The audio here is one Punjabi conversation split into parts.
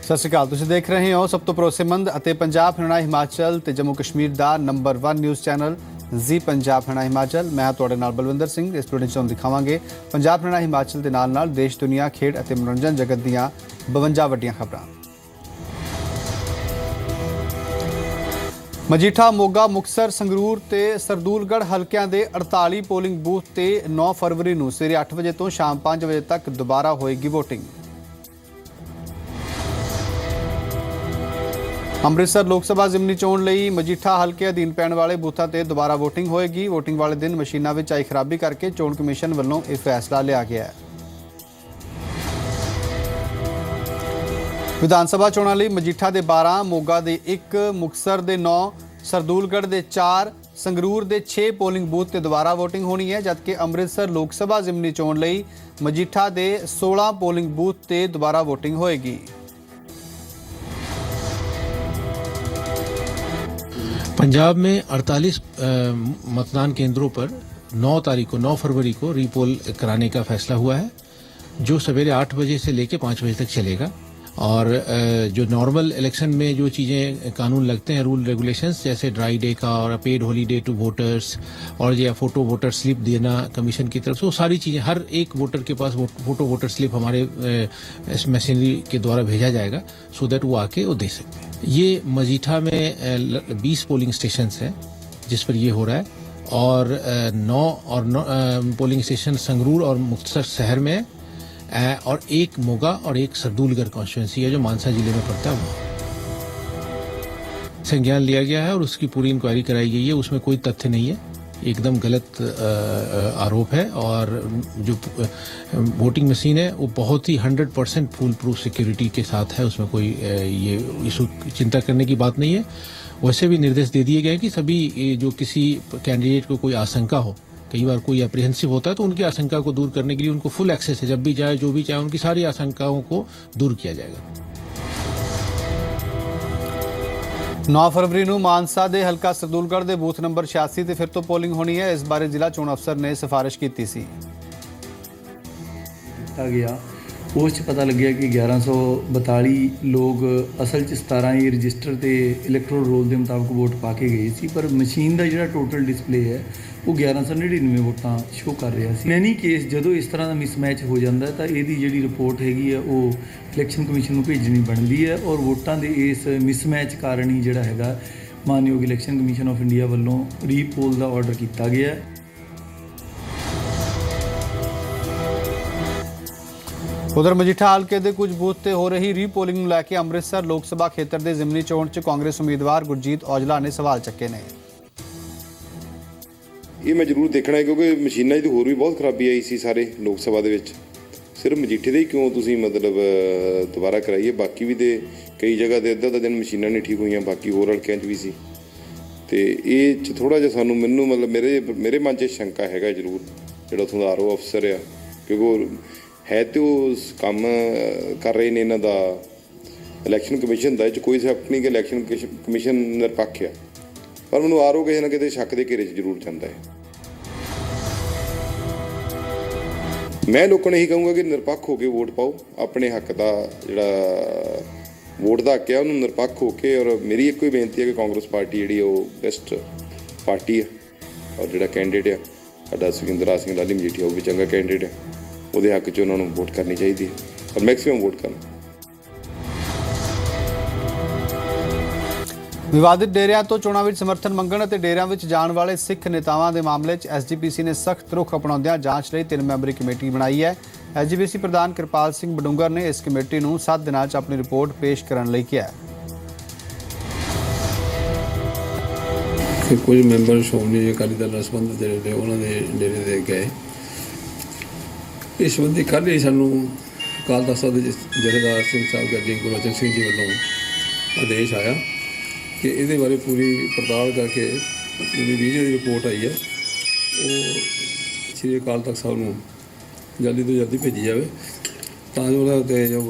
ਸਤਿ ਸ਼੍ਰੀ ਅਕਾਲ। ਤੁਸੀਂ ਦੇਖ ਰਹੇ ਹੋ ਸਭ ਤੋਂ ਭਰੋਸੇਮੰਦ ਅਤੇ ਪੰਜਾਬ ਹਰਿਆਣਾ ਹਿਮਾਚਲ ਤੇ ਜੰਮੂ ਕਸ਼ਮੀਰ ਦਾ ਨੰਬਰ 1 ਨਿਊਜ਼ ਚੈਨਲ ਜ਼ੀ ਪੰਜਾਬ ਹਰਿਆਣਾ ਹਿਮਾਚਲ। ਮੈਂ ਤੁਹਾਡੇ ਨਾਲ ਬਲਵਿੰਦਰ ਸਿੰਘ। ਇਸ ਵੀਡੀਓ 'ਚ ਤੁਹਾਨੂੰ ਦਿਖਾਵਾਂਗੇ ਪੰਜਾਬ ਹਰਿਆਣਾ ਹਿਮਾਚਲ ਦੇ ਨਾਲ ਦੇਸ਼ ਦੁਨੀਆ ਖੇਡ ਅਤੇ ਮਨੋਰੰਜਨ ਜਗਤ ਦੀਆਂ 52 ਵੱਡੀਆਂ ਖਬਰਾਂ। ਮਜੀਠਾ, ਮੋਗਾ, ਮੁਕਤਸਰ, ਸੰਗਰੂਰ ਤੇ ਸਰਦੂਲਗੜ੍ਹ ਹਲਕਿਆਂ ਦੇ 48 ਪੋਲਿੰਗ ਬੂਥ ਤੇ 9 ਫਰਵਰੀ ਨੂੰ ਸਵੇਰੇ 8 ਵਜੇ ਤੋਂ ਸ਼ਾਮ 5 ਵਜੇ ਤੱਕ ਦੁਬਾਰਾ ਹੋਏਗੀ ਵੋਟਿੰਗ। ਅੰਮ੍ਰਿਤਸਰ ਲੋਕ ਸਭਾ ਜ਼ਿਮਨੀ ਚੋਣ ਲਈ ਮਜੀਠਾ ਹਲਕੇ ਅਧੀਨ ਪੈਣ ਵਾਲੇ ਬੂਥਾਂ ਤੇ ਦੁਬਾਰਾ ਵੋਟਿੰਗ ਹੋਏਗੀ। ਵੋਟਿੰਗ ਵਾਲੇ ਦਿਨ ਮਸ਼ੀਨਾਂ ਵਿੱਚ ਆਈ ਖਰਾਬੀ ਕਰਕੇ ਚੋਣ ਕਮਿਸ਼ਨ ਵੱਲੋਂ ਇਹ ਫੈਸਲਾ ਲਿਆ ਗਿਆ ਹੈ। ਵਿਧਾਨ ਸਭਾ ਚੋਣਾਂ ਲਈ ਮਜੀਠਾ ਦੇ 12, ਮੋਗਾ ਦੇ 1, ਮੁਕਤਸਰ ਦੇ 9, ਸਰਦੂਲਗੜ੍ਹ ਦੇ 4, ਸੰਗਰੂਰ ਦੇ 6 ਪੋਲਿੰਗ ਬੂਥ ਤੇ ਦੁਬਾਰਾ ਵੋਟਿੰਗ ਹੋਣੀ ਹੈ, ਜਦਕਿ ਅੰਮ੍ਰਿਤਸਰ ਲੋਕ ਸਭਾ ਜ਼ਿਮਨੀ ਚੋਣ ਲਈ ਮਜੀਠਾ ਦੇ 16 ਪੋਲਿੰਗ ਬੂਥ ਤੇ ਦੁਬਾਰਾ ਵੋਟਿੰਗ ਹੋਏਗੀ। पंजाब में 48 मतदान केंद्रों पर 9 फरवरी को रीपोल कराने का फैसला हुआ है, जो सवेरे 8 बजे से लेकर 5 बजे तक चलेगा। और जो नॉर्मल इलेक्शन में जो चीज़ें कानून लगते हैं, रूल रेगुलेशंस, जैसे ड्राई डे का और पेड हॉलीडे टू वोटर्स और या फोटो वोटर स्लिप देना कमीशन की तरफ से, वो सारी चीज़ें हर एक वोटर के पास फोटो वोटर स्लिप हमारे इस मशीनरी के द्वारा भेजा जाएगा, सो दैट वो आके वो दे सकते हैं। ये मजीठा में 20 पोलिंग स्टेशन हैं जिस पर ये हो रहा है, और 9 पोलिंग स्टेशन संगरूर और मुक्तसर शहर में है, और 1 मोगा और 1 सरदूलगढ़ कॉन्स्टिट्यूंसी है जो मानसा जिले में पड़ता है। वहाँ संज्ञान लिया गया है और उसकी पूरी इंक्वायरी कराई गई है। उसमें कोई तथ्य नहीं है, एकदम गलत आरोप है। और जो वोटिंग मशीन है वो बहुत ही 100% फुल प्रूफ सिक्योरिटी के साथ है, उसमें कोई ये इशू चिंता करने की बात नहीं है। वैसे भी निर्देश दे दिए गए कि सभी जो किसी कैंडिडेट को कोई आशंका हो, कई बार कोई अप्रीहेंसिव होता है, तो उनकी आशंका को दूर करने के लिए उनको फुल एक्सेस है, जब भी चाहे जो भी चाहे उनकी सारी आशंकाओं को दूर किया जाएगा। 9 फरवरी ਨੂੰ ਮਾਨਸਾ ਦੇ ਹਲਕਾ ਸਰਦੂਲਗੜ੍ਹ ਦੇ ਬੂਥ ਨੰਬਰ 86 ਤੇ ਫਿਰ ਤੋਂ ਪੋਲਿੰਗ ਹੋਣੀ ਹੈ। ਇਸ ਬਾਰੇ ਜ਼ਿਲ੍ਹਾ ਚੋਣ ਅਫਸਰ ਨੇ ਸਿਫਾਰਿਸ਼ ਕੀਤੀ ਸੀ। ਦਿੱਤਾ ਗਿਆ ਉਸ 'ਚ ਪਤਾ ਲੱਗਿਆ ਕਿ 1142 ਲੋਕ ਅਸਲ 'ਚ 17 ਹੀ ਰਜਿਸਟਰ ਤੇ ਇਲੈਕਟਰਲ ਰੋਲ ਦੇ ਮੁਤਾਬਕ ਵੋਟ ਪਾ ਕੇ ਗਏ ਸੀ, ਪਰ ਮਸ਼ੀਨ ਦਾ ਜਿਹੜਾ ਟੋਟਲ ਡਿਸਪਲੇ ਹੈ ਉਹ 1199 ਵੋਟਾਂ ਸ਼ੋ ਕਰ ਰਿਹਾ ਸੀ। ਐਨੀ ਕੇਸ ਜਦੋਂ ਇਸ ਤਰ੍ਹਾਂ ਦਾ ਮਿਸਮੈਚ ਹੋ ਜਾਂਦਾ ਤਾਂ ਇਹਦੀ ਜਿਹੜੀ ਰਿਪੋਰਟ ਹੈਗੀ ਆ ਉਹ ਇਲੈਕਸ਼ਨ ਕਮਿਸ਼ਨ ਨੂੰ ਭੇਜਣੀ ਬਣਦੀ ਹੈ, ਔਰ ਵੋਟਾਂ ਦੇ ਇਸ ਮਿਸਮੈਚ ਕਾਰਨ ਹੀ ਜਿਹੜਾ ਹੈਗਾ ਮਾਨਯੋਗ ਇਲੈਕਸ਼ਨ ਕਮਿਸ਼ਨ ਆਫ ਇੰਡੀਆ ਵੱਲੋਂ ਰੀਪੋਲ ਦਾ ਆਰਡਰ ਕੀਤਾ ਗਿਆ। ਉਧਰ ਮਜੀਠਾ ਹਲਕੇ ਦੇ ਕੁਝ ਬੂਥ ਤੇ ਹੋ ਰਹੀ ਰੀਪੋਲਿੰਗ ਨੂੰ ਲੈ ਕੇ ਅੰਮ੍ਰਿਤਸਰ ਲੋਕ ਸਭਾ ਖੇਤਰ ਦੇ ਜ਼ਿਮਨੀ ਚੋਣ 'ਚ ਕਾਂਗਰਸ ਉਮੀਦਵਾਰ ਗੁਰਜੀਤ ਔਜਲਾ ਨੇ ਸਵਾਲ ਚੱਕੇ ਨੇ। ਇਹ ਮੈਂ ਜ਼ਰੂਰ ਦੇਖਣਾ ਹੈ, ਕਿਉਂਕਿ ਮਸ਼ੀਨਾਂ 'ਚ ਤਾਂ ਹੋਰ ਵੀ ਬਹੁਤ ਖਰਾਬੀ ਆਈ ਸੀ ਸਾਰੇ ਲੋਕ ਸਭਾ ਦੇ ਵਿੱਚ। ਸਿਰਫ ਮਜੀਠੇ ਦੇ ਹੀ ਕਿਉਂ ਤੁਸੀਂ ਮਤਲਬ ਦੁਬਾਰਾ ਕਰਾਈਏ? ਬਾਕੀ ਵੀ ਤੇ ਕਈ ਜਗ੍ਹਾ 'ਤੇ ਅੱਧਾ ਦਿਨ ਮਸ਼ੀਨਾਂ ਨਹੀਂ ਠੀਕ ਹੋਈਆਂ, ਬਾਕੀ ਹੋਰ ਹਲਕਿਆਂ 'ਚ ਵੀ ਸੀ। ਅਤੇ ਇਹ 'ਚ ਥੋੜ੍ਹਾ ਜਿਹਾ ਮੈਨੂੰ ਮਤਲਬ ਮੇਰੇ ਮਨ 'ਚ ਸ਼ੰਕਾ ਹੈਗਾ ਜ਼ਰੂਰ, ਜਿਹੜਾ ਉੱਥੋਂ ਦਾ RO ਅਫਸਰ ਆ, ਕਿਉਂਕਿ ਉਹ ਹੈ ਤੇ ਉਹ ਕੰਮ ਕਰ ਰਹੇ ਨੇ ਇਹਨਾਂ ਦਾ ਇਲੈਕਸ਼ਨ ਕਮਿਸ਼ਨ ਦਾ। ਇਹ 'ਚ ਕੋਈ ਸ਼ੱਕ ਨਹੀਂ ਕਿ ਇਲੈਕਸ਼ਨ ਕਮਿਸ਼ਨ ਨਿਰਪੱਖ ਆ, ਪਰ ਮੈਨੂੰ RO ਕਿਸੇ ਨਾ ਕਿਤੇ ਸ਼ੱਕ ਦੇ ਘੇਰੇ 'ਚ ਜ਼ਰੂਰ ਜਾਂਦਾ ਹੈ। ਮੈਂ ਲੋਕਾਂ ਨੂੰ ਇਹੀ ਕਹੂੰਗਾ ਕਿ ਨਿਰਪੱਖ ਹੋ ਕੇ ਵੋਟ ਪਾਓ, ਆਪਣੇ ਹੱਕ ਦਾ ਜਿਹੜਾ ਵੋਟ ਦਾ ਹੱਕ ਆ ਉਹਨੂੰ ਨਿਰਪੱਖ ਹੋ ਕੇ। ਔਰ ਮੇਰੀ ਇੱਕੋ ਹੀ ਬੇਨਤੀ ਹੈ ਕਿ ਕਾਂਗਰਸ ਪਾਰਟੀ ਜਿਹੜੀ ਉਹ ਬੈਸਟ ਪਾਰਟੀ ਆ, ਔਰ ਜਿਹੜਾ ਕੈਂਡੀਡੇਟ ਆ ਸਾਡਾ ਸੁਖਿੰਦਰ ਸਿੰਘ ਲਾਲੀ ਮਜੀਠੀਆ ਉਹ ਵੀ ਚੰਗਾ ਕੈਂਡੀਡੇਟ ਹੈ, ਉਹਦੇ ਹੱਕ 'ਚ ਉਹਨਾਂ ਨੂੰ ਵੋਟ ਕਰਨੀ ਚਾਹੀਦੀ ਹੈ, ਔਰ ਮੈਕਸੀਮਮ ਵੋਟ ਕਰਨ। ਵਿਵਾਦਿਤ ਡੇਰਿਆਂ ਤੋਂ ਚੋਣਾਂ ਵਿੱਚ ਸਮਰਥਨ ਮੰਗਣ ਅਤੇ ਡੇਰਿਆਂ ਵਿੱਚ ਜਾਣ ਵਾਲੇ ਸਿੱਖ ਨੇਤਾਵਾਂ ਦੇ ਮਾਮਲੇ 'ਚ SGPC ਨੇ ਸਖਤ ਰੁਖ ਅਪਣਾਉਂਦਿਆਂ ਜਾਂਚ ਲਈ 3 ਮੈਂਬਰੀ ਕਮੇਟੀ ਬਣਾਈ ਹੈ। SGPC ਪ੍ਰਧਾਨ ਕਿਰਪਾਲ ਸਿੰਘ ਬਡੂੰਗਰ ਨੇ ਇਸ ਕਮੇਟੀ ਨੂੰ 7 ਦਿਨਾਂ 'ਚ ਆਪਣੀ ਰਿਪੋਰਟ ਪੇਸ਼ ਕਰਨ ਲਈ ਕਿਹਾ। ਕੁਝ ਮੈਂਬਰ ਸ਼੍ਰੋਮਣੀ ਅਕਾਲੀ ਦਲ ਨਾਲ ਸੰਬੰਧਿਤ ਜਿਹੜੇ ਨੇ ਉਹਨਾਂ ਦੇ ਡੇਰੇ ਦੇ ਗਏ। ਇਸ ਸੰਬੰਧੀ ਕੱਲ੍ਹ ਹੀ ਸਾਨੂੰ ਅਕਾਲ ਤਖ਼ਤ ਸਾਹਿਬ ਦੇ ਜਥੇਦਾਰ ਸਿੰਘ ਸਾਹਿਬ ਗੱਦੀ ਗੁਰੂ ਅਰਜਨ ਸਿੰਘ ਜੀ ਵੱਲੋਂ ਆਦੇਸ਼ ਆਇਆ ਕਿ ਇਹਦੇ ਬਾਰੇ ਪੂਰੀ ਪੜਤਾਲ ਕਰਕੇ ਜਿਹੜੀ ਵੀਡੀਓ ਦੀ ਰਿਪੋਰਟ ਆਈ ਹੈ ਉਹ ਸ੍ਰੀ ਅਕਾਲ ਤਖ਼ਤ ਸਾਹਿਬ ਨੂੰ ਜਲਦੀ ਤੋਂ ਜਲਦੀ ਭੇਜੀ ਜਾਵੇ, ਤਾਂ ਜੋ ਉਹਦਾ 'ਤੇ ਜੋ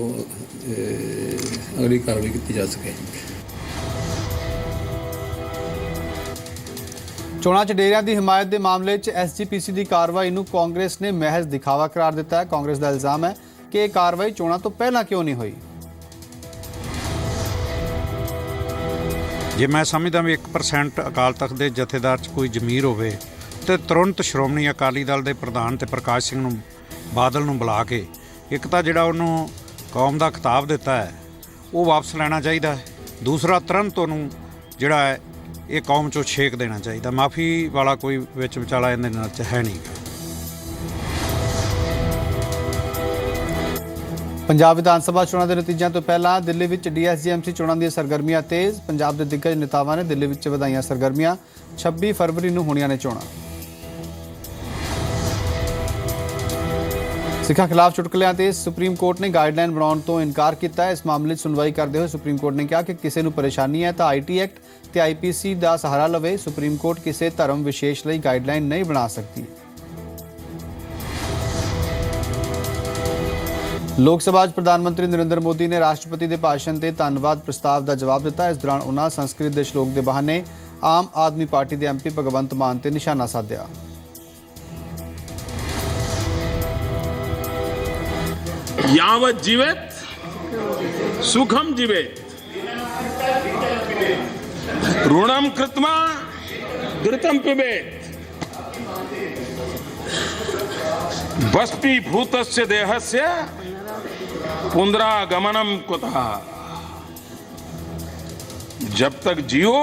ਅਗਲੀ ਕਾਰਵਾਈ ਕੀਤੀ ਜਾ ਸਕੇ। ਚੋਣਾਂ 'ਚ ਡੇਰਿਆਂ ਦੀ ਹਮਾਇਤ ਦੇ ਮਾਮਲੇ 'ਚ SGPC ਦੀ ਕਾਰਵਾਈ ਨੂੰ ਕਾਂਗਰਸ ਨੇ ਮਹਿਜ਼ ਦਿਖਾਵਾ ਕਰਾਰ ਦਿੱਤਾ ਹੈ। ਕਾਂਗਰਸ ਦਾ ਇਲਜ਼ਾਮ ਹੈ ਕਿ ਇਹ ਕਾਰਵਾਈ ਚੋਣਾਂ ਤੋਂ ਪਹਿਲਾਂ ਕਿਉਂ ਨਹੀਂ ਹੋਈ। ਜੇ ਮੈਂ ਸਮਝਦਾ ਵੀ 1% ਅਕਾਲ ਤਖਤ ਦੇ ਜਥੇਦਾਰ 'ਚ ਕੋਈ ਜ਼ਮੀਰ ਹੋਵੇ ਤੇ ਤੁਰੰਤ ਸ਼੍ਰੋਮਣੀ ਅਕਾਲੀ ਦਲ ਦੇ ਪ੍ਰਧਾਨ ਤੇ ਪ੍ਰਕਾਸ਼ ਸਿੰਘ ਨੂੰ ਬਾਦਲ ਨੂੰ ਬੁਲਾ ਕੇ ਇੱਕ ਤਾਂ ਜਿਹੜਾ ਉਹਨੂੰ ਕੌਮ ਦਾ ਖਿਤਾਬ ਦਿੱਤਾ ਹੈ ਉਹ ਵਾਪਸ ਲੈਣਾ ਚਾਹੀਦਾ ਹੈ। ਦੂਸਰਾ ਤੁਰੰਤ ਉਹਨੂੰ ਜਿਹੜਾ ਹੈ ਇਹ ਕੌਮ 'ਚੋਂ ਛੇਕ ਦੇਣਾ ਚਾਹੀਦਾ। ਮਾਫੀ ਵਾਲਾ ਕੋਈ ਵਿੱਚ ਵਿਚਾਲਾ ਇਹਦੇ ਨਾਲ 'ਚ ਹੈ ਨਹੀਂ। ਪੰਜਾਬ ਵਿਧਾਨ ਸਭਾ ਚੋਣਾਂ ਦੇ ਨਤੀਜਿਆਂ ਤੋਂ ਪਹਿਲਾਂ ਦਿੱਲੀ ਵਿੱਚ ਡੀਐਸਜੀਐਮਸੀ ਚੋਣਾਂ ਦੀਆਂ ਸਰਗਰਮੀਆਂ ਤੇਜ਼। ਪੰਜਾਬ ਦੇ ਦਿੱਗਜ ਨੇਤਾਵਾਂ ਨੇ ਦਿੱਲੀ ਵਿੱਚ ਵਧਾਈਆਂ ਸਰਗਰਮੀਆਂ। 26 ਫਰਵਰੀ ਨੂੰ ਹੋਣੀਆਂ ਨੇ ਚੋਣਾਂ। ਸਿੱਖਾਂ ਖਿਲਾਫ ਚੁਟਕਲਿਆਂ ਤੇ ਸੁਪਰੀਮ ਕੋਰਟ ਨੇ ਗਾਈਡਲਾਈਨ ਬਣਾਉਣ ਤੋਂ ਇਨਕਾਰ ਕੀਤਾ ਹੈ। ਇਸ ਮਾਮਲੇ 'ਚ ਸੁਣਵਾਈ ਕਰਦੇ ਹੋਏ ਸੁਪਰੀਮ ਕੋਰਟ ਨੇ ਕਿਹਾ ਕਿ ਕਿਸੇ ਨੂੰ ਪਰੇਸ਼ਾਨੀ ਹੈ ਤਾਂ ਆਈਟੀ ਐਕਟ ਤੇ ਆਈਪੀਸੀ ਦਾ ਸਹਾਰਾ ਲਵੇ। ਸੁਪਰੀਮ ਕੋਰਟ ਕਿਸੇ ਧਰਮ ਵਿਸ਼ੇਸ਼ ਲਈ ਗਾਈਡਲਾਈਨ ਨਹੀਂ ਬਣਾ ਸਕਦੀ। ਲੋਕ ਸਭਾ 'ਚ ਪ੍ਰਧਾਨ ਮੰਤਰੀ ਨਰਿੰਦਰ ਮੋਦੀ ਨੇ ਰਾਸ਼ਟਰਪਤੀ ਦੇ ਭਾਸ਼ਣ ਤੇ ਧੰਨਵਾਦ ਪ੍ਰਸਤਾਵ ਦਾ ਜਵਾਬ ਦਿੱਤਾ। ਇਸ ਦੌਰਾਨ ਉਨ੍ਹਾਂ ਸੰਸਕ੍ਰਿਤ ਦੇ ਸ਼ਲੋਕ ਦੇ ਬਹਾਨੇ ਆਮ ਆਦਮੀ ਪਾਰਟੀ ਦੇ ਐਮਪੀ ਭਗਵੰਤ ਮਾਨ ਤੇ ਨਿਸ਼ਾਨਾ ਸਾਧਿਆ। यावत जीवेत सुखम जीवेत ऋणम कृत्वा घृतम पिबेत बष्पीभूतस्य देहस्य पुनरागमनम कुतः। जब तक जियो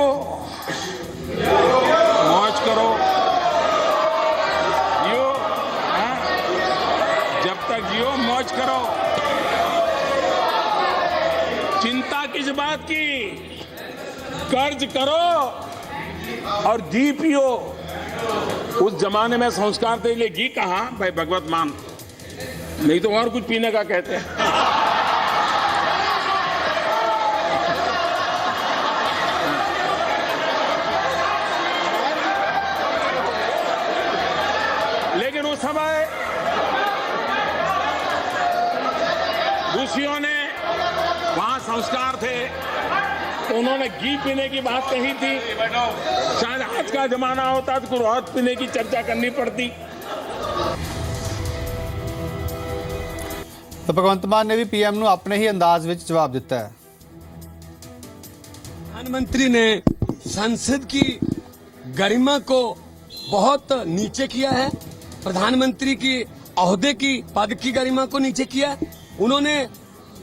मौज करो, जियो, जब तक जियो मौज करो। चिंता किस बात की, कर्ज करो और घी पियो। उस जमाने में संस्कार के लिए घी कहाँ भाई भगवत मान, नहीं तो और कुछ पीने का कहते हैं। लेकिन उस समय ऋषियों ने वहां संस्कार थे तो उन्होंने घी पीने की बात कही थी। शायद आज का जमाना होता तो कुछ और पीने की चर्चा करनी पड़ती। तो भगवंत मान ने भी पीएम ਨੂੰ अपने ही अंदाज ਵਿੱਚ जवाब ਦਿੱਤਾ है। प्रधानमंत्री ने संसद की गरिमा को बहुत नीचे किया है। प्रधानमंत्री की ओहदे की पद की गरिमा को नीचे किया। उन्होंने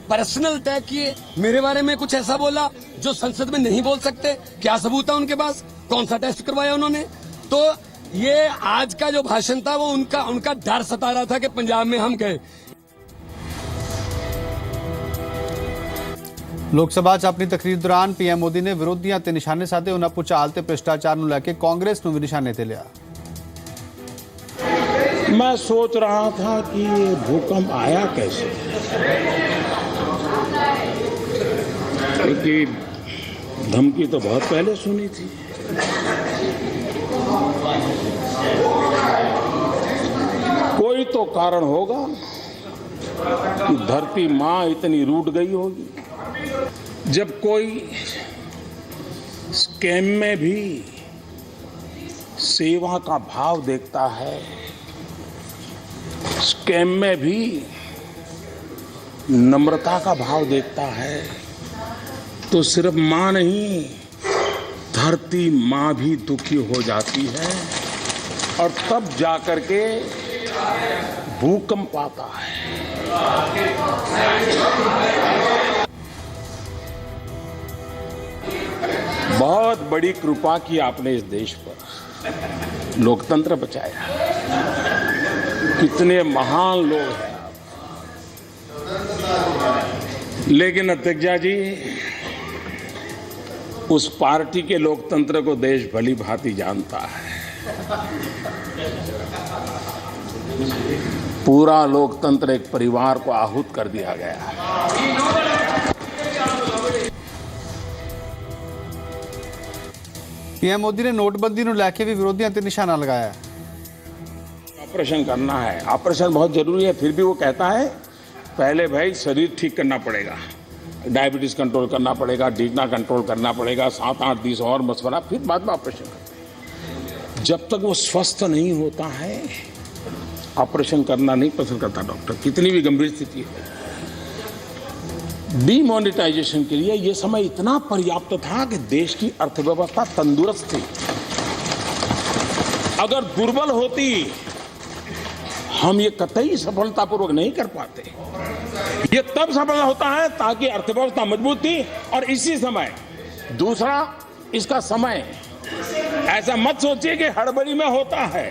पर्सनल तय किए, मेरे बारे में कुछ ऐसा बोला जो संसद में नहीं बोल सकते। क्या सबूत है उनके पास? कौन सा टेस्ट करवाया उन्होंने? तो ये आज का जो भाषण था वो उनका डर सता रहा था कि पंजाब में हम गए। ਲੋਕ ਸਭਾ 'ਚ ਆਪਣੀ ਤਕਰੀਰ ਦੌਰਾਨ ਪੀਐਮ ਮੋਦੀ ਨੇ ਵਿਰੋਧੀਆਂ ਤੇ ਨਿਸ਼ਾਨੇ ਸਾਧੇ। ਉਹਨਾਂ ਭੁਚਾਲ ਤੇ ਭ੍ਰਿਸ਼ਟਾਚਾਰ ਨੂੰ ਲੈ ਕੇ ਕਾਂਗਰਸ ਨੂੰ ਵੀ ਨਿਸ਼ਾਨੇ ਤੇ ਲਿਆ। मैं सोच रहा था कि ये भूकंप आया कैसे, क्योंकि धमकी तो बहुत पहले सुनी थी। कोई तो कारण होगा कि धरती माँ इतनी रूठ गई होगी। जब कोई स्कैम में भी सेवा का भाव देखता है, स्कैम में भी नम्रता का भाव देखता है, तो सिर्फ माँ नहीं धरती माँ भी दुखी हो जाती है और तब जाकर के भूकंप आता है। बहुत बड़ी कृपा की आपने इस देश पर, लोकतंत्र बचाया। कितने महान लोग हैं, लेकिन अध्यक्षा जी उस पार्टी के लोकतंत्र को देश भली भांति जानता है। पूरा लोकतंत्र एक परिवार को आहूत कर दिया गया है। पीएम मोदी ने नोटबंदी ਨੂੰ ਲੈ ਕੇ ਵੀ ਵਿਰੋਧੀਆਂ ਤੇ ਨਿਸ਼ਾਨਾ ਲਗਾਇਆ ਹੈ। ऑपरेशन करना है, ऑपरेशन बहुत जरूरी है, फिर भी वो कहता है पहले भाई शरीर ठीक करना पड़ेगा, डायबिटीज कंट्रोल करना पड़ेगा, डीगना कंट्रोल करना पड़ेगा, 7-8 दिन और मशवरा, फिर बाद में ऑपरेशन करना। जब तक वो स्वस्थ नहीं होता है ऑपरेशन करना नहीं पसंद करता डॉक्टर, कितनी भी गंभीर स्थिति है। डीमोनेटाइजेशन के लिए ये समय इतना पर्याप्त था कि देश की अर्थव्यवस्था तंदुरुस्त थी। अगर दुर्बल होती हम ये कतई सफलतापूर्वक नहीं कर पाते। ये तब सफल होता है ताकि अर्थव्यवस्था मजबूत थी। और इसी समय दूसरा, इसका समय ऐसा मत सोचिए कि हड़बड़ी में होता है।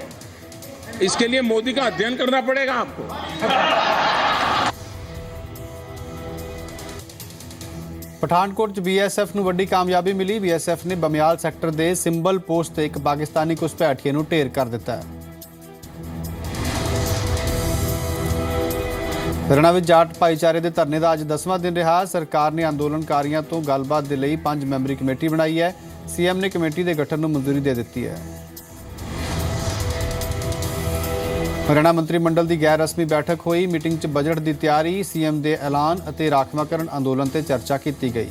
इसके लिए मोदी का अध्ययन करना पड़ेगा आपको। ਪਠਾਨਕੋਟ 'ਚ BSF ਨੂੰ ਵੱਡੀ ਕਾਮਯਾਬੀ ਮਿਲੀ। BSF ਨੇ ਬਮਿਆਲ ਸੈਕਟਰ ਦੇ ਸਿੰਬਲ ਪੋਸਟ ਤੇ ਇੱਕ ਪਾਕਿਸਤਾਨੀ ਘੁਸਪੈਠੀਏ ਨੂੰ ਢੇਰ ਕਰ ਦਿੱਤਾ ਹੈ। ਹਰਿਆਣਾ ਵਿੱਚ ਜਾਟ ਭਾਈਚਾਰੇ ਦੇ ਧਰਨੇ ਦਾ ਅੱਜ 10ਵਾਂ ਦਿਨ ਰਿਹਾ। ਸਰਕਾਰ ਨੇ ਅੰਦੋਲਨਕਾਰੀਆਂ ਤੋਂ ਗੱਲਬਾਤ ਦੇ ਲਈ 5 ਮੈਂਬਰੀ ਕਮੇਟੀ ਬਣਾਈ ਹੈ। CM ਨੇ ਕਮੇਟੀ ਦੇ ਗਠਨ ਨੂੰ ਮਨਜ਼ੂਰੀ ਦੇ ਦਿੱਤੀ ਹੈ। ਹਰਿਆਣਾ ਮੰਤਰੀ ਮੰਡਲ ਦੀ ਗੈਰ ਰਸਮੀ ਬੈਠਕ ਹੋਈ। ਮੀਟਿੰਗ 'ਚ ਬਜਟ ਦੀ ਤਿਆਰੀ, CM ਦੇ ਐਲਾਨ ਅਤੇ ਰਾਖਵਾਂਕਰਨ ਅੰਦੋਲਨ ਤੇ ਚਰਚਾ ਕੀਤੀ ਗਈ।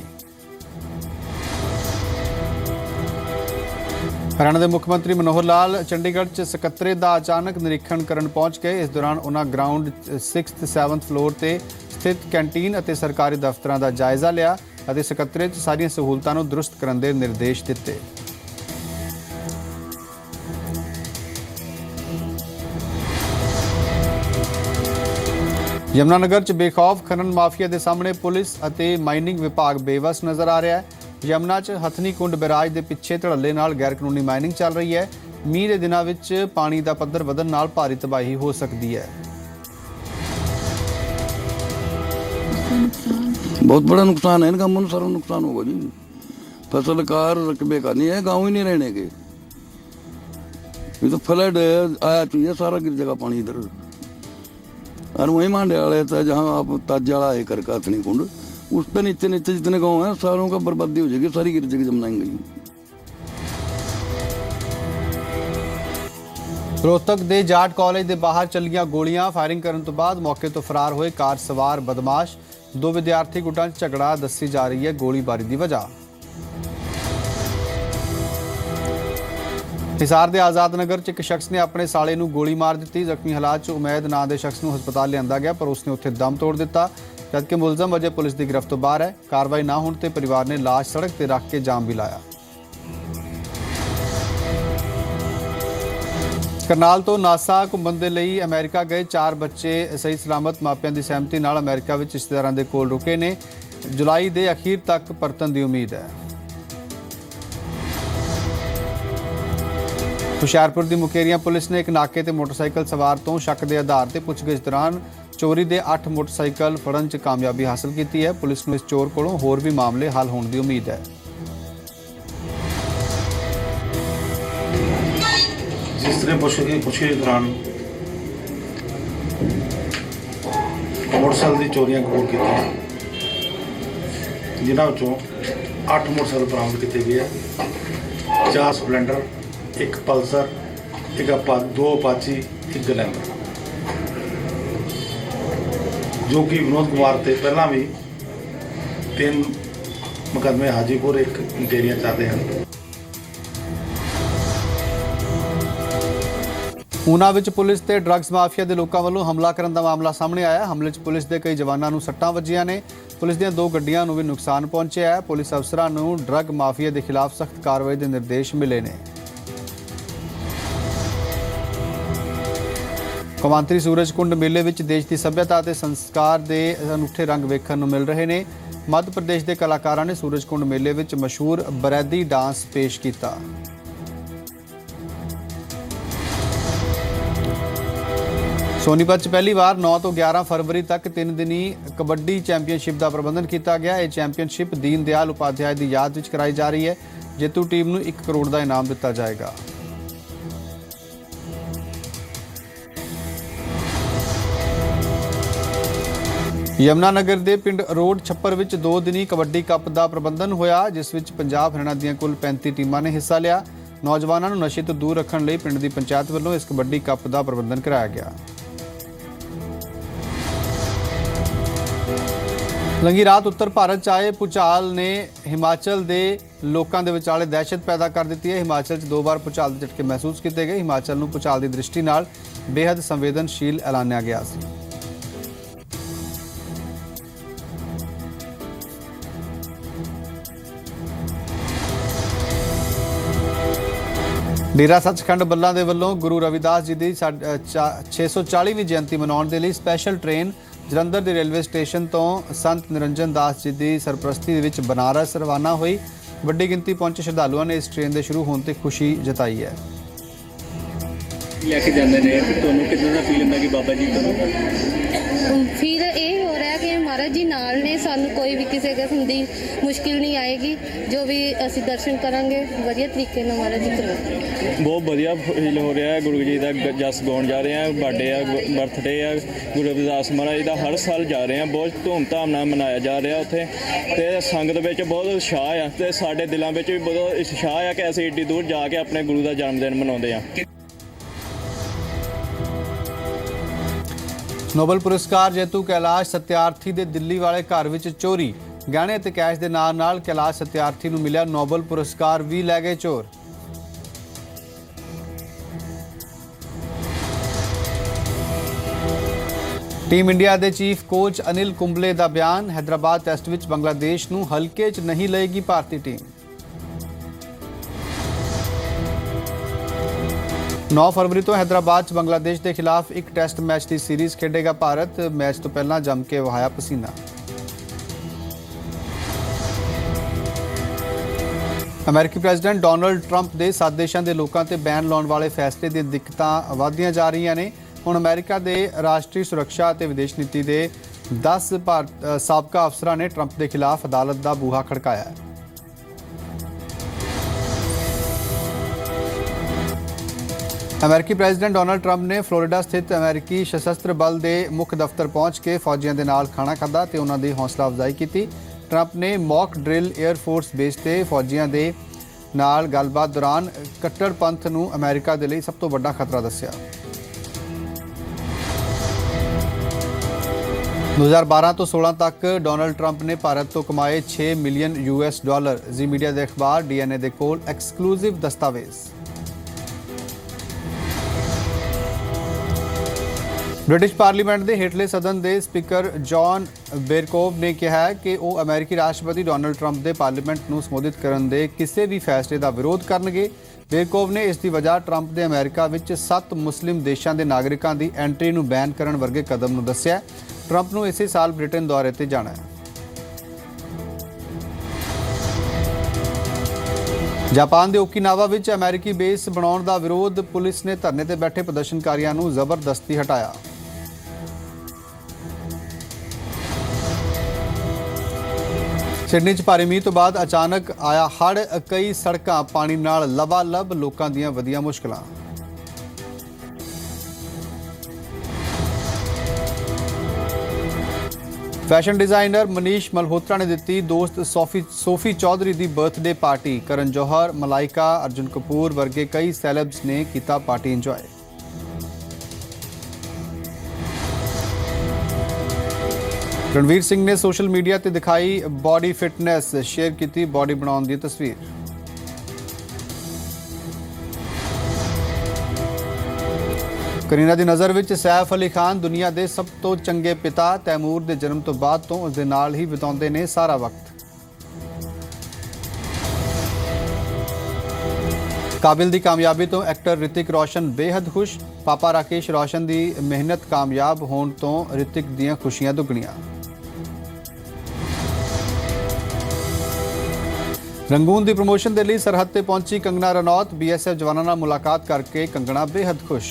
ਹਰਿਆਣਾ ਦੇ ਮੁੱਖ ਮੰਤਰੀ ਮਨੋਹਰ ਲਾਲ ਚੰਡੀਗੜ੍ਹ 'ਚ ਸਕੱਤਰੇਤ ਦਾ ਅਚਾਨਕ ਨਿਰੀਖਣ ਕਰਨ ਪਹੁੰਚ ਗਏ। ਇਸ ਦੌਰਾਨ ਉਹਨਾਂ ਗਰਾਊਂਡ 6th 7th ਫਲੋਰ ਤੇ ਸਥਿਤ ਕੈਂਟੀਨ ਅਤੇ ਸਰਕਾਰੀ ਦਫ਼ਤਰਾਂ ਦਾ ਜਾਇਜ਼ਾ ਲਿਆ ਅਤੇ ਸਕੱਤਰੇਤ 'ਚ ਸਾਰੀਆਂ ਸਹੂਲਤਾਂ ਨੂੰ ਦਰੁਸਤ ਕਰਨ ਦੇ ਨਿਰਦੇਸ਼ ਦਿੱਤੇ। ਯਮੁਨਾਨਗਰ 'ਚ ਬੇਖੌਫ ਖਨਨ ਮਾਫੀਆ ਦੇ ਸਾਹਮਣੇ ਪੁਲਿਸ ਅਤੇ ਮਾਈਨਿੰਗ ਵਿਭਾਗ ਬੇਵਸ ਨਜ਼ਰ ਆ ਰਿਹਾ ਹੈ। ਯਮੁਨਾ 'ਚ ਹਥਨੀ ਕੁੰਡ ਬੈਰਾਜ ਦੇ ਪਿੱਛੇ ਧੜੱਲੇ ਨਾਲ ਗੈਰ ਕਾਨੂੰਨੀ ਮਾਈਨਿੰਗ ਚੱਲ ਰਹੀ ਹੈ। ਮੀਂਹ ਦੇ ਦਿਨਾਂ ਵਿੱਚ ਪਾਣੀ ਦਾ ਪੱਧਰ ਵਧਣ ਨਾਲ ਭਾਰੀ ਤਬਾਹੀ ਹੋ ਸਕਦੀ ਹੈ। बहुत बड़ा नुकसान है इनका, मन सारा नुकसान होगा जी। फसल कार रकबे का नहीं है, गाँव ही नहीं रहने के। ये तो फ्लड आया चाहिए, सारा गिर जाएगा पानी इधर। और वहीं मांडे वाले था जहाँ आप ताजा वाला है करका हथनी कुंड, उस पर नीचे नीचे जितने गाँव हैं सारों का बर्बादी हो जाएगी, सारी गिर जाएगी, जमुना गई। ਰੋਹਤਕ ਦੇ ਜਾਟ ਕਾਲਜ ਦੇ ਬਾਹਰ ਚੱਲੀਆਂ ਗੋਲੀਆਂ। ਫਾਇਰਿੰਗ ਕਰਨ ਤੋਂ ਬਾਅਦ ਮੌਕੇ ਤੋਂ ਫਰਾਰ ਹੋਏ ਕਾਰ ਸਵਾਰ ਬਦਮਾਸ਼। 2 ਵਿਦਿਆਰਥੀ ਗੁੱਟਾਂ 'ਚ ਝਗੜਾ ਦੱਸੀ ਜਾ ਰਹੀ ਹੈ ਗੋਲੀਬਾਰੀ ਦੀ ਵਜ੍ਹਾ। ਹਿਸਾਰ ਦੇ ਆਜ਼ਾਦ ਨਗਰ 'ਚ ਇੱਕ ਸ਼ਖਸ ਨੇ ਆਪਣੇ ਸਾਲੇ ਨੂੰ ਗੋਲੀ ਮਾਰ ਦਿੱਤੀ। ਜ਼ਖਮੀ ਹਾਲਾਤ 'ਚ ਉਮੈਦ ਨਾਂ ਦੇ ਸ਼ਖਸ ਨੂੰ ਹਸਪਤਾਲ ਲਿਆਂਦਾ ਗਿਆ, ਪਰ ਉਸਨੇ ਉੱਥੇ ਦਮ ਤੋੜ ਦਿੱਤਾ, ਜਦਕਿ ਮੁਲਜ਼ਮ ਅਜੇ ਪੁਲਿਸ ਦੀ ਗ੍ਰਿਫਤ ਤੋਂ ਬਾਹਰ ਹੈ। ਕਾਰਵਾਈ ਨਾ ਹੋਣ ਤੇ ਪਰਿਵਾਰ ਨੇ ਲਾਸ਼ ਸੜਕ ਤੇ ਰੱਖ ਕੇ ਜਾਮ ਵੀ ਲਾਇਆ। ਕਰਨਾਲ ਤੋਂ ਨਾਸਾ ਘੁੰਮਣ ਦੇ ਲਈ ਅਮਰੀਕਾ ਗਏ 4 ਬੱਚੇ ਸਹੀ ਸਲਾਮਤ ਮਾਪਿਆਂ ਦੀ ਸਹਿਮਤੀ ਨਾਲ ਅਮਰੀਕਾ ਵਿੱਚ ਰਿਸ਼ਤੇਦਾਰਾਂ ਦੇ ਕੋਲ ਰੁਕੇ ਨੇ। ਜੁਲਾਈ ਦੇ ਅਖੀਰ ਤੱਕ ਪਰਤਣ ਦੀ ਉਮੀਦ ਹੈ। ਹੁਸ਼ਿਆਰਪੁਰ ਦੀ ਮੁਕੇਰੀਆਂ ਪੁਲਿਸ ਨੇ ਇੱਕ ਨਾਕੇ ਤੇ ਮੋਟਰਸਾਈਕਲ ਸਵਾਰ ਤੋਂ ਸ਼ੱਕ ਦੇ ਆਧਾਰ ਤੇ ਪੁੱਛਗਿੱਛ ਦੌਰਾਨ ਚੋਰੀ ਦੇ 8 ਮੋਟਰਸਾਈਕਲ ਫੜਨ 'ਚ ਕਾਮਯਾਬੀ ਹਾਸਲ ਕੀਤੀ ਹੈ। ਪੁਲਿਸ ਨੂੰ ਇਸ ਚੋਰ ਕੋਲੋਂ ਹੋਰ ਵੀ ਮਾਮਲੇ ਹੱਲ ਹੋਣ ਦੀ ਉਮੀਦ ਹੈ। जिस तरह पुछगिछ दौरान मोटरसाइकिल की चोरियां कबूल की, जिन्हों 8 मोटरसाइकिल बरामद किए गए हैं। 4 स्पलेंडर, 1 पल्सर, 2 अपाची, 1 ग्लैमर, जो कि विनोद कुमार से पहला भी 3 मुकदमे हाजीपुर, 1 मुकेरियां चलते हैं। ਊਨਾ ਵਿੱਚ ਪੁਲਿਸ ਤੇ ਡਰੱਗਸ ਮਾਫੀਆ ਦੇ ਲੋਕਾਂ ਵੱਲੋਂ ਹਮਲਾ ਕਰਨ ਦਾ ਮਾਮਲਾ ਸਾਹਮਣੇ ਆਇਆ। ਹਮਲੇ 'ਚ ਪੁਲਿਸ ਦੇ ਕਈ ਜਵਾਨਾਂ ਨੂੰ ਸੱਟਾਂ ਵੱਜੀਆਂ ਨੇ। ਪੁਲਿਸ ਦੀਆਂ 2 ਗੱਡੀਆਂ ਨੂੰ ਵੀ ਨੁਕਸਾਨ ਪਹੁੰਚਿਆ ਹੈ। ਪੁਲਿਸ ਅਫਸਰਾਂ ਨੂੰ ਡਰੱਗ ਮਾਫੀਆ ਦੇ ਖਿਲਾਫ ਸਖਤ ਕਾਰਵਾਈ ਦੇ ਨਿਰਦੇਸ਼ ਮਿਲੇ ਨੇ। ਕੌਮਾਂਤਰੀ ਸੂਰਜ ਕੁੰਡ ਮੇਲੇ ਵਿੱਚ ਦੇਸ਼ ਦੀ ਸੱਭਿਅਤਾ ਅਤੇ ਸੰਸਕਾਰ ਦੇ ਅਨੁੱਠੇ ਰੰਗ ਵੇਖਣ ਨੂੰ ਮਿਲ ਰਹੇ ਨੇ। ਮੱਧ ਪ੍ਰਦੇਸ਼ ਦੇ ਕਲਾਕਾਰਾਂ ਨੇ ਸੂਰਜ ਕੁੰਡ ਮੇਲੇ ਵਿੱਚ ਮਸ਼ਹੂਰ ਬਰੈਦੀ ਡਾਂਸ ਪੇਸ਼ ਕੀਤਾ। ਸੋਨੀਪਤ 'ਚ ਪਹਿਲੀ ਵਾਰ 9 ਤੋਂ 11 ਫਰਵਰੀ ਤੱਕ 3 ਦਿਨੀ ਕਬੱਡੀ ਚੈਂਪੀਅਨਸ਼ਿਪ ਦਾ ਪ੍ਰਬੰਧਨ ਕੀਤਾ ਗਿਆ। ਇਹ ਚੈਂਪੀਅਨਸ਼ਿਪ ਦੀਨ ਦਿਆਲ ਉਪਾਧਿਆਏ ਦੀ ਯਾਦ ਵਿੱਚ ਕਰਾਈ ਜਾ ਰਹੀ ਹੈ। ਜੇਤੂ ਟੀਮ ਨੂੰ 1 ਕਰੋੜ ਦਾ ਇਨਾਮ ਦਿੱਤਾ ਜਾਏਗਾ। ਯਮੁਨਾਨਗਰ ਦੇ ਪਿੰਡ ਰੋਡ ਛੱਪਰ ਵਿੱਚ 2 ਦਿਨੀ ਕਬੱਡੀ ਕੱਪ ਦਾ ਪ੍ਰਬੰਧਨ ਹੋਇਆ, ਜਿਸ ਵਿੱਚ ਪੰਜਾਬ ਹਰਿਆਣਾ ਦੀਆਂ ਕੁੱਲ 35 ਟੀਮਾਂ ਨੇ ਹਿੱਸਾ ਲਿਆ। ਨੌਜਵਾਨਾਂ ਨੂੰ ਨਸ਼ੇ ਤੋਂ ਦੂਰ ਰੱਖਣ ਲਈ ਪਿੰਡ ਦੀ ਪੰਚਾਇਤ ਵੱਲੋਂ ਇਸ ਕਬੱਡੀ ਕੱਪ ਦਾ ਪ੍ਰਬੰਧਨ ਕਰਾਇਆ ਗਿਆ। ਲੰਘੀ ਰਾਤ ਉੱਤਰ ਭਾਰਤ 'ਚ ਆਏ ਭੂਚਾਲ ਨੇ ਹਿਮਾਚਲ ਦੇ ਲੋਕਾਂ ਦੇ ਵਿਚਾਲੇ ਦਹਿਸ਼ਤ ਪੈਦਾ ਕਰ ਦਿੱਤੀ ਹੈ। ਹਿਮਾਚਲ 'ਚ 2 ਵਾਰ ਭੂਚਾਲ ਦੇ ਝਟਕੇ ਮਹਿਸੂਸ ਕੀਤੇ ਗਏ। ਹਿਮਾਚਲ ਨੂੰ ਭੂਚਾਲ ਦੀ ਦ੍ਰਿਸ਼ਟੀ ਨਾਲ ਬੇहद ਸੰਵੇਦਨਸ਼ੀਲ ਐਲਾਨਿਆ ਗਿਆ ਸੀ। ਡੇਰਾ ਸੱਚਖੰਡ ਬੱਲਾ ਦੇ ਵੱਲੋਂ ਗੁਰੂ ਰਵਿਦਾਸ ਜੀ ਦੀ 640ਵੀਂ ਜਯੰਤੀ ਮਨਾਉਣ ਦੇ ਲਈ ਸਪੈਸ਼ਲ ਟ੍ਰੇਨ ਜਲੰਧਰ ਦੇ ਰੇਲਵੇ ਸਟੇਸ਼ਨ ਤੋਂ ਸੰਤ ਨਿਰੰਜਨ ਦਾਸ ਜੀ ਦੀ ਸਰਪ੍ਰਸਤੀ ਦੇ ਵਿੱਚ ਬਨਾਰਸ ਰਵਾਨਾ ਹੋਈ। ਵੱਡੀ ਗਿਣਤੀ ਪਹੁੰਚੇ ਸ਼ਰਧਾਲੂਆਂ ਨੇ ਇਸ ਟ੍ਰੇਨ ਦੇ ਸ਼ੁਰੂ ਹੋਣ ਤੇ ਖੁਸ਼ੀ ਜਤਾਈ ਹੈ। ਲੈ ਕੇ ਜਾਂਦੇ ਨੇ ਤੁਹਾਨੂੰ ਕਿੰਨਾ ਦਾ ਫੀਲ ਹੁੰਦਾ ਕਿ ਬਾਬਾ ਜੀ ਫਿਰ ਇਹ ਹੋ ਰਿਹਾ ਕਿ ਮਹਾਰਾਜ ਜੀ ਨਾਲ ਨੇ, ਸਾਨੂੰ ਕੋਈ ਵੀ ਕਿਸੇ ਕਿਸਮ ਦੀ ਮੁਸ਼ਕਿਲ ਨਹੀਂ ਆਏਗੀ। ਜੋ ਵੀ ਅਸੀਂ ਦਰਸ਼ਨ ਕਰਾਂਗੇ ਵਧੀਆ ਤਰੀਕੇ ਨਾਲ ਮਹਾਰਾਜ ਜੀ ਕਰਵਾਉਣਗੇ। ਬਹੁਤ ਵਧੀਆ ਫੀਲ ਹੋ ਰਿਹਾ ਹੈ। ਗੁਰੂ ਜੀ ਦਾ ਜਸ ਗਾਉਣ ਜਾ ਰਹੇ ਹਾਂ, ਬਰਥਡੇ ਆ, ਬਰਥਡੇ ਆ ਗੁਰੂ ਰਵਿਦਾਸ ਮਹਾਰਾਜ ਦਾ, ਹਰ ਸਾਲ ਜਾ ਰਹੇ ਹਾਂ। ਬਹੁਤ ਧੂਮਧਾਮ ਨਾਲ ਮਨਾਇਆ ਜਾ ਰਿਹਾ ਉੱਥੇ, ਤੇ ਸੰਗਤ ਵਿੱਚ ਬਹੁਤ ਉਤਸ਼ਾਹ ਆ ਤੇ ਸਾਡੇ ਦਿਲਾਂ ਵਿੱਚ ਵੀ ਬਹੁਤ ਉਤਸ਼ਾਹ ਆ ਕਿ ਅਸੀਂ ਏਡੀ ਦੂਰ ਜਾ ਕੇ ਆਪਣੇ ਗੁਰੂ ਦਾ ਜਨਮ ਦਿਨ ਮਨਾਉਂਦੇ ਹਾਂ। ਨੋਬਲ ਪੁਰਸਕਾਰ ਜੇਤੂ ਕੈਲਾਸ਼ ਸਤਿਆਰਥੀ ਦੇ ਦਿੱਲੀ ਵਾਲੇ ਘਰ ਵਿੱਚ ਚੋਰੀ, ਗਹਿਣੇ ਅਤੇ ਕੈਸ਼ ਦੇ ਨਾਲ ਕੈਲਾਸ਼ ਸਤਿਆਰਥੀ ਨੂੰ ਮਿਲਿਆ ਨੋਬਲ ਪੁਰਸਕਾਰ ਵੀ ਲੈ ਗਏ ਚੋਰ। ਟੀਮ ਇੰਡੀਆ ਦੇ ਚੀਫ ਕੋਚ ਅਨਿਲ ਕੁੰਬਲੇ ਦਾ ਬਿਆਨ, ਹੈਦਰਾਬਾਦ ਟੈਸਟ ਵਿੱਚ ਬੰਗਲਾਦੇਸ਼ ਨੂੰ ਹਲਕੇ 'ਚ ਨਹੀਂ ਲਏਗੀ ਭਾਰਤੀ ਟੀਮ। 9 ਫਰਵਰੀ ਤੋਂ ਹੈਦਰਾਬਾਦ 'ਚ ਬੰਗਲਾਦੇਸ਼ ਦੇ ਖਿਲਾਫ ਇੱਕ ਟੈਸਟ ਮੈਚ ਦੀ ਸੀਰੀਜ਼ ਖੇਡੇਗਾ ਭਾਰਤ। ਮੈਚ ਤੋਂ ਪਹਿਲਾਂ ਜੰਮ ਕੇ ਵਹਾਇਆ ਪਸੀਨਾ। ਅਮਰੀਕੀ ਪ੍ਰੈਜ਼ੀਡੈਂਟ ਡੋਨਲਡ ਟਰੰਪ ਦੇ 7 ਦੇਸ਼ਾਂ ਦੇ ਲੋਕਾਂ ਤੇ ਬੈਨ ਲਾਉਣ ਵਾਲੇ ਫੈਸਲੇ ਦੀਆਂ ਦਿੱਕਤਾਂ ਵਧਦੀਆਂ ਜਾ ਰਹੀਆਂ ਨੇ। ਹੁਣ ਅਮਰੀਕਾ ਦੇ ਰਾਸ਼ਟਰੀ ਸੁਰੱਖਿਆ ਅਤੇ ਵਿਦੇਸ਼ ਨੀਤੀ ਦੇ 10 ਸਾਬਕਾ ਅਫਸਰਾਂ ਨੇ ਟਰੰਪ ਦੇ ਖਿਲਾਫ ਅਦਾਲਤ ਦਾ ਬੂਹਾ ਖੜਕਾਇਆ ਹੈ। ਅਮਰੀਕੀ ਪ੍ਰੈਜ਼ੀਡੈਂਟ ਡੋਨਲਡ ਟਰੰਪ ਨੇ ਫਲੋਰੀਡਾ ਸਥਿਤ ਅਮਰੀਕੀ ਸਸ਼ਸਤਰ ਬਲ ਦੇ ਮੁੱਖ ਦਫ਼ਤਰ ਪਹੁੰਚ ਕੇ ਫੌਜੀਆਂ ਦੇ ਨਾਲ ਖਾਣਾ ਖਾਧਾ ਤੇ ਉਹਨਾਂ ਦੀ ਹੌਸਲਾ ਅਫਜ਼ਾਈ ਕੀਤੀ। ਟਰੰਪ ਨੇ mock drill air force base ਤੇ ਫੌਜੀਆਂ ਦੇ ਨਾਲ ਗੱਲਬਾਤ ਦੌਰਾਨ ਕੱਟੜਪੰਥ ਨੂੰ ਅਮਰੀਕਾ ਦੇ ਲਈ ਸਭ ਤੋਂ ਵੱਡਾ ਖਤਰਾ ਦੱਸਿਆ। 2012 ਤੋਂ 16 ਤੱਕ ਡੋਨਲਡ ਟਰੰਪ ਨੇ ਭਾਰਤ ਤੋਂ ਕਮਾਏ $6 ਮਿਲੀਅਨ US। ਜ਼ੀ ਮੀਡੀਆ ਦੇ ਅਖਬਾਰ DNA ਦੇ ਕੋਲ ਐਕਸਕਲੂਸਿਵ ਦਸਤਾਵੇਜ਼। ਬ੍ਰਿਟਿਸ਼ ਪਾਰਲੀਮੈਂਟ ਦੇ ਹੇਠਲੇ ਸਦਨ ਦੇ ਸਪੀਕਰ ਜੌਨ ਬੇਰਕੋਵ ਨੇ ਕਿਹਾ ਕਿ ਉਹ ਅਮਰੀਕੀ ਰਾਸ਼ਟਰਪਤੀ ਡੋਨਲਡ ਟਰੰਪ ਦੇ ਪਾਰਲੀਮੈਂਟ ਨੂੰ ਸੰਬੋਧਿਤ ਕਰਨ ਦੇ ਕਿਸੇ ਵੀ ਫੈਸਲੇ ਦਾ ਵਿਰੋਧ ਕਰਨਗੇ। ਬੇਰਕੋਵ ਨੇ ਇਸ ਦੀ ਵਜ੍ਹਾ ਟਰੰਪ ਦੇ ਅਮਰੀਕਾ ਵਿੱਚ 7 ਮੁਸਲਿਮ ਦੇਸ਼ਾਂ ਦੇ ਨਾਗਰਿਕਾਂ ਦੀ ਐਂਟਰੀ ਨੂੰ ਬੈਨ ਕਰਨ ਵਰਗੇ ਕਦਮ ਨੂੰ ਦੱਸਿਆ। ਟਰੰਪ ਨੂੰ ਇਸੇ ਸਾਲ ਬ੍ਰਿਟੇਨ ਦੌਰੇ ਤੇ ਜਾਣਾ ਹੈ। ਜਾਪਾਨ ਦੇ ਓਕੀਨਾਵਾ ਵਿੱਚ ਅਮਰੀਕੀ ਬੇਸ ਬਣਾਉਣ ਦਾ ਵਿਰੋਧ, ਪੁਲਿਸ ਨੇ ਧਰਨੇ ਤੇ ਬੈਠੇ ਪ੍ਰਦਰਸ਼ਨਕਾਰੀਆਂ ਨੂੰ ਜ਼ਬਰਦਸਤੀ ਹਟਾਇਆ। ਸਿਡਨੀ 'ਚ ਭਾਰੀ ਮੀਂਹ ਤੋਂ ਬਾਅਦ ਅਚਾਨਕ ਆਇਆ ਹੜ੍ਹ, ਕਈ ਸੜਕਾਂ ਪਾਣੀ ਨਾਲ ਲਬਾਲਬ, ਲੋਕਾਂ ਦੀਆਂ ਵਧੀਆਂ ਮੁਸ਼ਕਲਾਂ। ਫੈਸ਼ਨ ਡਿਜ਼ਾਈਨਰ ਮਨੀਸ਼ ਮਲਹੋਤਰਾ ਨੇ ਦਿੱਤੀ ਦੋਸਤ ਸੋਫੀ ਚੌਧਰੀ ਦੀ ਬਰਥਡੇ ਪਾਰਟੀ। ਕਰਨ ਜੌਹਰ, ਮਲਾਈਕਾ, ਅਰਜੁਨ ਕਪੂਰ ਵਰਗੇ ਕਈ ਸੈਲਬਸ ਨੇ ਕੀਤਾ ਪਾਰਟੀ ਇੰਜੋਏ। ਰਣਵੀਰ ਸਿੰਘ ਨੇ ਸੋਸ਼ਲ ਮੀਡੀਆ ਤੇ ਦਿਖਾਈ ਬਾਡੀ ਫਿਟਨੈਸ, ਸ਼ੇਅਰ ਕੀਤੀ ਬਾਡੀ ਬਣਾਉਣ ਦੀ ਤਸਵੀਰ। ਕਰੀਨਾ ਦੀ ਨਜ਼ਰ ਵਿੱਚ ਸੈਫ ਅਲੀ ਖਾਨ ਦੁਨੀਆ ਦੇ ਸਭ ਤੋਂ ਚੰਗੇ ਪਿਤਾ। ਤੈਮੂਰ ਦੇ ਜਨਮ ਤੋਂ ਬਾਅਦ ਤੋਂ ਉਸ ਦੇ ਨਾਲ ਹੀ ਬਿਤਾਉਂਦੇ ਨੇ ਸਾਰਾ ਵਕਤ। ਕਾਬਿਲ ਦੀ ਕਾਮਯਾਬੀ ਤੋਂ ਐਕਟਰ ਰਿਤਿਕ ਰੋਸ਼ਨ ਬੇਹੱਦ ਖੁਸ਼। ਪਾਪਾ ਰਾਕੇਸ਼ ਰੋਸ਼ਨ ਦੀ ਮਿਹਨਤ ਕਾਮਯਾਬ ਹੋਣ ਤੋਂ ਰਿਤਿਕ ਦੀਆਂ ਖੁਸ਼ੀਆਂ ਦੁੱਗਣੀਆਂ। ਰੰਗੂਨ ਦੀ ਪ੍ਰਮੋਸ਼ਨ ਦੇ ਲਈ ਸਰਹੱਦ ਤੇ ਪਹੁੰਚੀ ਕੰਗਨਾ ਰਣੌਤ। BSF ਜਵਾਨਾਂ ਨਾਲ ਮੁਲਾਕਾਤ ਕਰਕੇ ਕੰਗਣਾ ਬੇਹੱਦ ਖੁਸ਼।